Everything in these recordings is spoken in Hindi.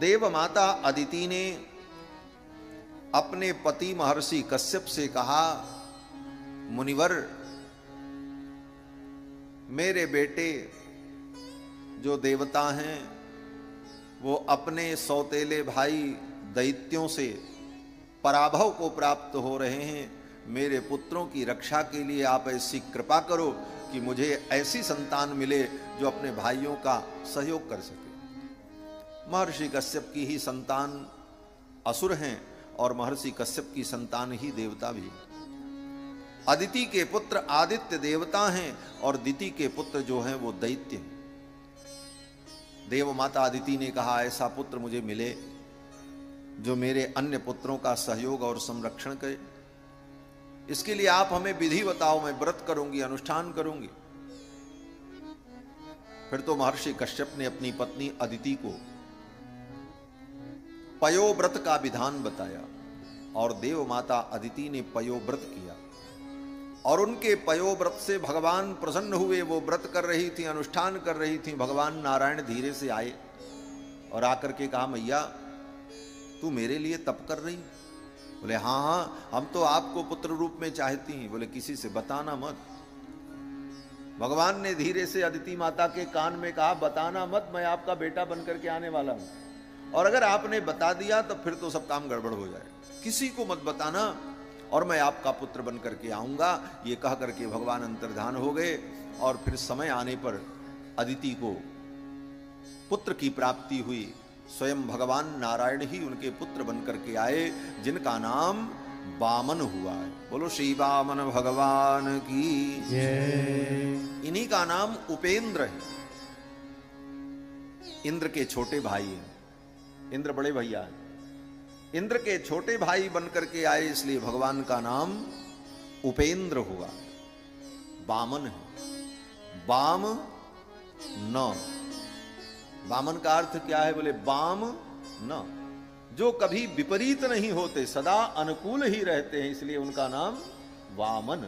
देव माता अदिति ने अपने पति महर्षि कश्यप से कहा, मुनिवर, मेरे बेटे जो देवता हैं वो अपने सौतेले भाई दैत्यों से पराभव को प्राप्त हो रहे हैं। मेरे पुत्रों की रक्षा के लिए आप ऐसी कृपा करो कि मुझे ऐसी संतान मिले जो अपने भाइयों का सहयोग कर सके। महर्षि कश्यप की ही संतान असुर हैं और महर्षि कश्यप की संतान ही देवता भी। अदिति के पुत्र आदित्य देवता हैं और दिति के पुत्र जो हैं वो दैत्य हैं। देव माता अदिति ने कहा, ऐसा पुत्र मुझे मिले जो मेरे अन्य पुत्रों का सहयोग और संरक्षण करे। इसके लिए आप हमें विधि बताओ, मैं व्रत करूंगी, अनुष्ठान करूंगी। फिर तो महर्षि कश्यप ने अपनी पत्नी अदिति को पयोव्रत का विधान बताया और देव माता अदिति ने पयोव्रत किया और उनके पयोव्रत से भगवान प्रसन्न हुए। वो व्रत कर रही थी, अनुष्ठान कर रही थी। भगवान नारायण धीरे से आए और आकर के कहा, मैया तू मेरे लिए तप कर रही? बोले हाँ हाँ, हम तो आपको पुत्र रूप में चाहती हैं। बोले किसी से बताना मत। भगवान ने धीरे से अदिति माता के कान में कहा, बताना मत, मैं आपका बेटा बनकर के आने वाला हूं, और अगर आपने बता दिया तो फिर तो सब काम गड़बड़ हो जाए। किसी को मत बताना और मैं आपका पुत्र बन करके आऊंगा। ये कह करके भगवान अंतर्धान हो गए और फिर समय आने पर अदिति को पुत्र की प्राप्ति हुई। स्वयं भगवान नारायण ही उनके पुत्र बन करके आए, जिनका नाम वामन हुआ है। बोलो श्री वामन भगवान की जय। इन्हीं का नाम उपेंद्र है। इंद्र के छोटे भाई हैं, इंद्र बड़े भैया हैं। इंद्र के छोटे भाई बनकर के आए, इसलिए भगवान का नाम उपेंद्र हुआ। वामन है, वाम न। वामन का अर्थ क्या है? बोले वाम न, जो कभी विपरीत नहीं होते, सदा अनुकूल ही रहते हैं, इसलिए उनका नाम वामन।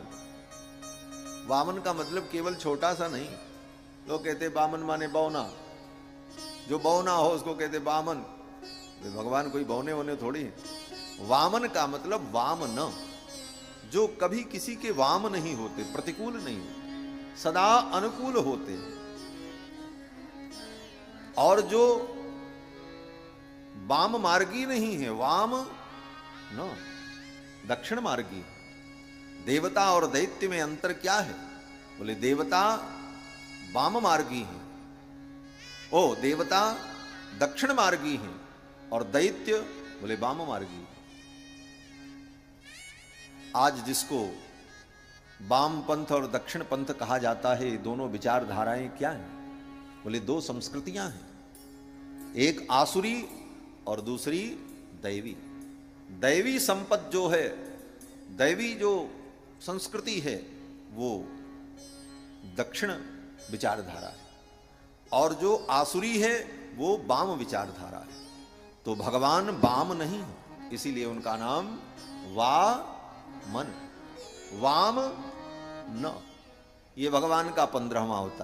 वामन का मतलब केवल छोटा सा नहीं। लोग कहते वामन माने बौना, जो बौना हो उसको कहते वामन। भगवान कोई बौने होने थोड़ी है। वामन का मतलब वाम न, जो कभी किसी के वाम नहीं होते, प्रतिकूल नहीं होते, सदा अनुकूल होते। और जो वाम मार्गी नहीं है, वाम न, दक्षिण मार्गी। देवता और दैत्य में अंतर क्या है? बोले देवता वाम मार्गी है, ओ देवता दक्षिण मार्गी है, और दैत्य बोले वाम मार्गी। आज जिसको वाम पंथ और दक्षिण पंथ कहा जाता है, दोनों विचारधाराएं क्या हैं? बोले दो संस्कृतियां हैं, एक आसुरी और दूसरी दैवी। दैवी संपत्ति जो है, दैवी जो संस्कृति है, वो दक्षिण विचारधारा है, और जो आसुरी है वो वाम विचारधारा है। तो भगवान वाम नहीं है, इसीलिए उनका नाम वामन, वाम न। ये भगवान का 15वां अवतार।